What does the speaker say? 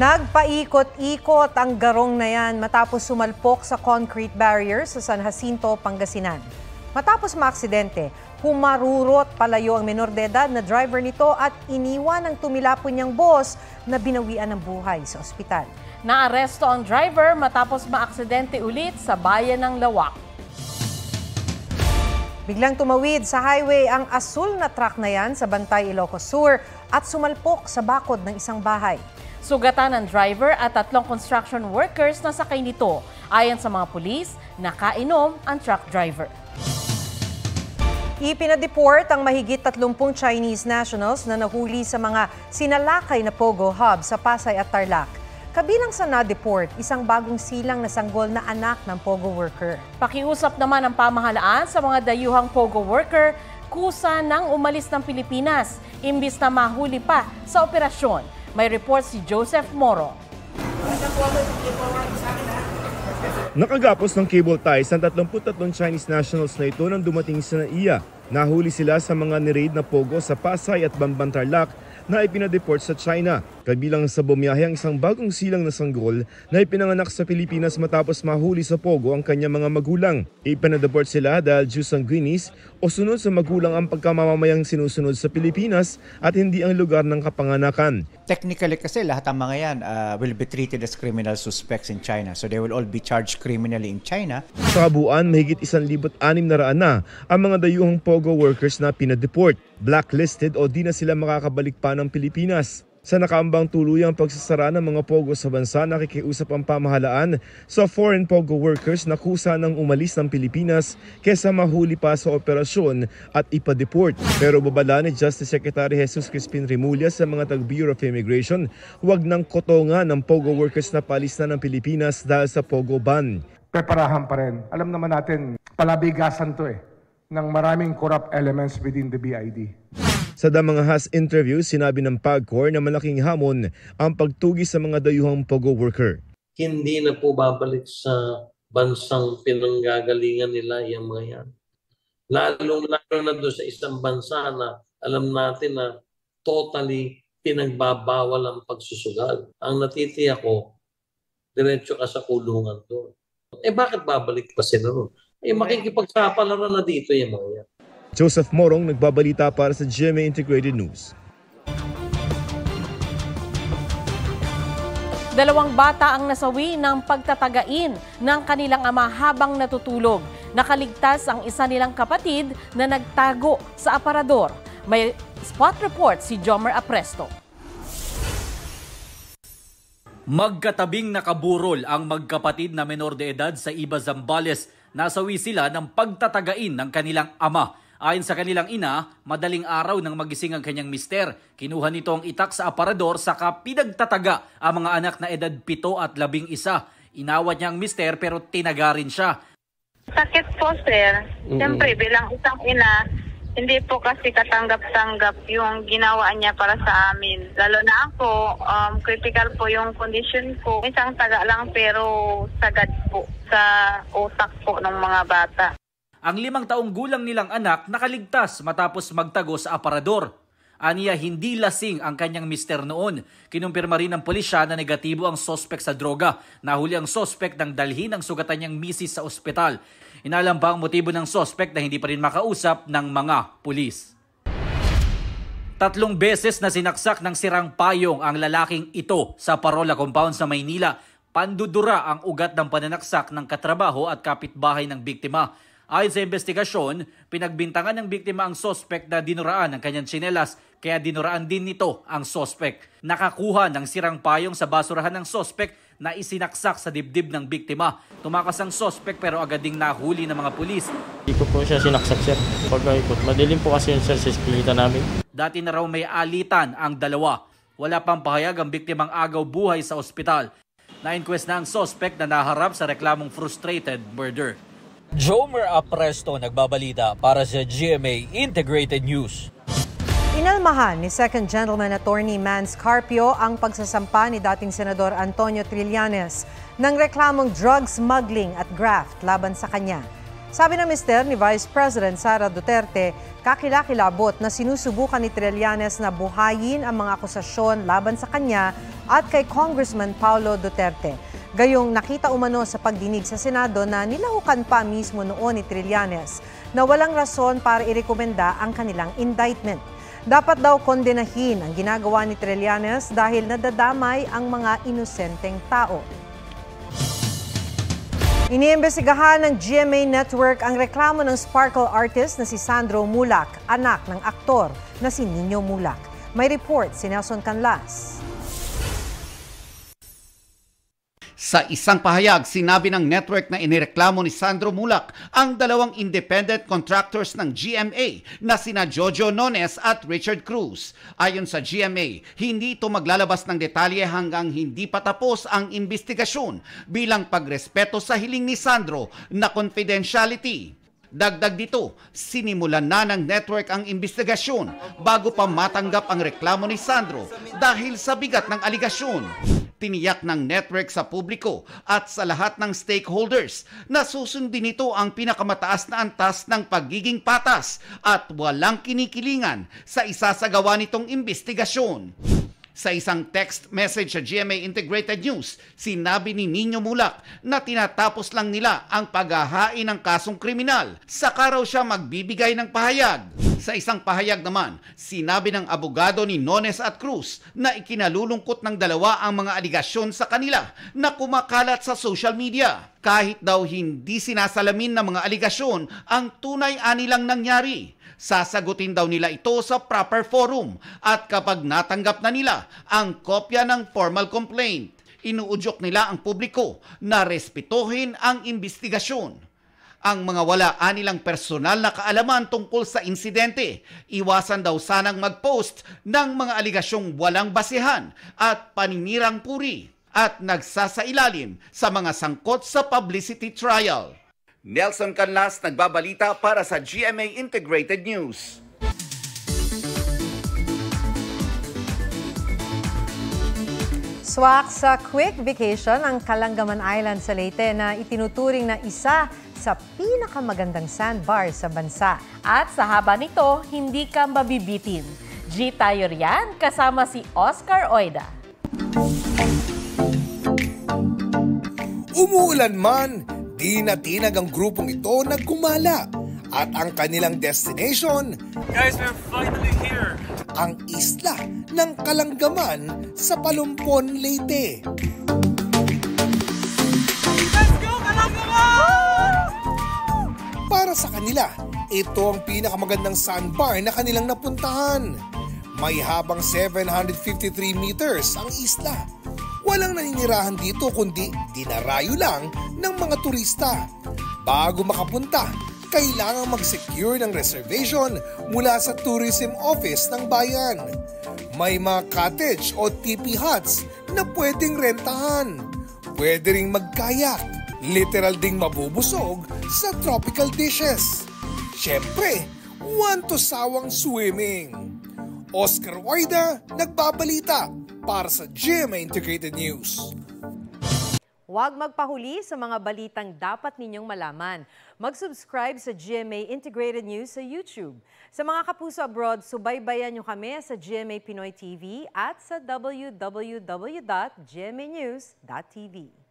Nagpaikot-ikot ang garong na yan matapos sumalpok sa concrete barrier sa San Jacinto, Pangasinan. Matapos maaksidente, humarurot palayo ang menor de edad na driver nito at iniwan ang tumilapon niyang boss na binawian ng buhay sa ospital. Naaresto ang driver matapos maaksidente ulit sa bayan ng Lawak. Biglang tumawid sa highway ang asul na truck na yan sa Bantay, Ilocos Sur at sumalpok sa bakod ng isang bahay. Sugatan ng driver at 3 construction workers na sakay nito. Ayon sa mga pulis, nakainom ang truck driver. Ipinadeport ang mahigit 30 Chinese nationals na nahuli sa mga sinalakay na Pogo Hub sa Pasay at Tarlac. Kabilang sa na-deport, isang bagong silang na sanggol na anak ng Pogo worker. Pakiusap naman ang pamahalaan sa mga dayuhang Pogo worker kusa nang umalis ng Pilipinas, imbis na mahuli pa sa operasyon. May report si Joseph Moro. Nakagapos ng cable ties ang 33 Chinese nationals na ito nang dumating sa NAIA. Nahuli sila sa mga ni-raid na Pogo sa Pasay at Bamban Tarlac na ipinadeport sa China. Kabilang sa bumiyahe ang isang bagong silang na sanggol na ipinanganak sa Pilipinas matapos mahuli sa Pogo ang kanyang mga magulang. Ipinadeport sila dahil due sanguinis o sunod sa magulang ang pagkamamamayang sinusunod sa Pilipinas at hindi ang lugar ng kapanganakan. Technically kasi lahat ng mga yan will be treated as criminal suspects in China. So they will all be charged criminally in China. Sa kabuuan, mahigit 1,600 na ang mga dayuhang Pogo workers na pinadeport. Blacklisted o di na sila makakabalik pa ng Pilipinas. Sa nakaambang tuluyang pagsasara ng mga Pogo sa bansa, nakikiusap ang pamahalaan sa foreign Pogo workers na kusa ng umalis ng Pilipinas kesa mahuli pa sa operasyon at ipa-deport. Pero babala ni Justice Secretary Jesus Crispin Remulla sa mga taga-Bureau of Immigration, huwag nang kotongan ng Pogo workers na palis na ng Pilipinas dahil sa Pogo ban. Preparahan pa rin. Alam naman natin, palabigasan to ng maraming corrupt elements within the BID. Sa mga Has interview, sinabi ng PAGCOR na malaking hamon ang pagtugi sa mga dayuhang Pogo worker. Hindi na po babalik sa bansang pinanggagalingan nila yung mga yan. Lalo na doon sa isang bansa na alam natin na totally pinagbabawal ang pagsusugal. Ang natitiyak ko, diretso ka sa kulungan doon. Bakit babalik pa sila doon? Makikipagsapalaran na dito yung mga yan. Joseph Morong, nagbabalita para sa GMA Integrated News. 2 bata ang nasawi ng pagtatagain ng kanilang ama habang natutulog. Nakaligtas ang isa nilang kapatid na nagtago sa aparador. May spot report si Jomer Apresto. Magkatabing nakaburol ang magkapatid na menor de edad sa Iba, Zambales. Nasawi sila ng pagtatagain ng kanilang ama. Ayon sa kanilang ina, madaling araw nang magising ang kanyang mister. Kinuha nito ang itak sa aparador saka pinagtataga ang mga anak na edad 7 at 11. Inawat niya ang mister pero tinaga rin siya. Sakit po, sir. Siyempre, bilang isang ina, hindi po kasi katanggap-tanggap yung ginawa niya para sa amin. Lalo na ako, critical po yung condition ko. Isang taga lang pero sagad po sa utak po ng mga bata. Ang 5 taong gulang nilang anak nakaligtas matapos magtago sa aparador. Aniya hindi lasing ang kanyang mister noon. Kinumpirma rin ng pulisya na negatibo ang sospek sa droga. Nahuli ang sospek nang dalhin ang sugatan niyang misis sa ospital. Inalam pa ang motibo ng sospek na hindi pa rin makausap ng mga pulis. 3 beses na sinaksak ng sirang payong ang lalaking ito sa Parola Compound sa Maynila. Pandudura ang ugat ng pananaksak ng katrabaho at kapitbahay ng biktima. Ayon sa investigasyon, pinagbintangan ng biktima ang sospek na dinuraan ng kanyang tsinelas, kaya dinuraan din nito ang sospek. Nakakuha ng sirang payong sa basurahan ng sospek na isinaksak sa dibdib ng biktima. Tumakas ang sospek pero agad ding nahuli ng mga pulis. Hindi ko po siya sinaksak, sir. Pagkaikot, madilim po kasi yun, sir, sa ispilitan namin. Dati na raw may alitan ang dalawa. Wala pang pahayag ang biktimang agaw buhay sa ospital. Na-inquest na ang sospek na naharap sa reklamong frustrated murder. Jomer Apresto nagbabalita para sa GMA Integrated News. Inalmahan ni Second Gentleman Attorney Mans Carpio ang pagsasampa ni dating Senador Antonio Trillanes ng reklamong drug smuggling at graft laban sa kanya. Sabi ng mister ni Vice President Sara Duterte, kakilakilabot na sinusubukan ni Trillanes na buhayin ang mga akusasyon laban sa kanya at kay Congressman Paulo Duterte. Gayong nakita umano sa pagdinig sa Senado na nilahukan pa mismo noon ni Trillanes na walang rason para irekomenda ang kanilang indictment. Dapat daw kondenahin ang ginagawa ni Trillanes dahil nadadamay ang mga inosenteng tao. Iniimbestigahan ng GMA Network ang reklamo ng sparkle artist na si Sandro Mulak, anak ng aktor na si Nino Mulak. May report si Nelson Canlas. Sa isang pahayag, sinabi ng network na inireklamo ni Sandro Mulak ang dalawang independent contractors ng GMA na sina Jojo Nones at Richard Cruz. Ayon sa GMA, hindi ito maglalabas ng detalye hanggang hindi pa tapos ang investigasyon bilang pagrespeto sa hiling ni Sandro na confidentiality. Dagdag dito, sinimulan na ng network ang investigasyon bago pa matanggap ang reklamo ni Sandro dahil sa bigat ng aligasyon. Tiniyak ng network sa publiko at sa lahat ng stakeholders na susundin nito ang pinakamataas na antas ng pagiging patas at walang kinikilingan sa isasagawa nitong investigasyon. Sa isang text message sa GMA Integrated News, sinabi ni Nino Mulak na tinatapos lang nila ang paghahain ng kasong kriminal. Saka raw siya magbibigay ng pahayag. Sa isang pahayag naman, sinabi ng abogado ni Nones at Cruz na ikinalulungkot ng dalawa ang mga aligasyon sa kanila na kumakalat sa social media. Kahit daw hindi sinasalamin ng mga aligasyon, ang tunay ani lang nangyari. Sasagutin daw nila ito sa proper forum at kapag natanggap na nila ang kopya ng formal complaint, inuudyok nila ang publiko na respetuhin ang investigasyon. Ang mga wala nilang personal na kaalaman tungkol sa insidente, iwasan daw sanang mag-post ng mga aligasyong walang basehan at paninirang puri at nagsasailalim sa mga sangkot sa publicity trial. Nelson Canlas, nagbabalita para sa GMA Integrated News. Swak sa quick vacation ang Kalangaman Island sa Leyte na itinuturing na isa sa pinakamagandang sandbar sa bansa. At sa haba nito, hindi ka mabibitin. G tayo riyan kasama si Oscar Oida. Umuulan man, di natinag ang grupong ito na gumala. At ang kanilang destination, guys, we're finally here. Ang isla ng Kalangaman sa Palumpon, Leyte. Let's go, Kalangaman! Para sa kanila, ito ang pinakamagandang sandbar na kanilang napuntahan. May habang 753 meters ang isla. Walang naninirahan dito kundi dinarayo lang ng mga turista. Bago makapunta, kailangang mag-secure ng reservation mula sa tourism office ng bayan. May mga cottage o tipi huts na pwedeng rentahan. Pwede ring magkayak. Literal ding mabubusog sa tropical dishes. Siyempre, want to sawang swimming. Oscar Oida, nagbabalita para sa GMA Integrated News. Huwag magpahuli sa mga balitang dapat ninyong malaman. Mag-subscribe sa GMA Integrated News sa YouTube. Sa mga kapuso abroad, subaybayan nyo kami sa GMA Pinoy TV at sa www.gmanews.tv.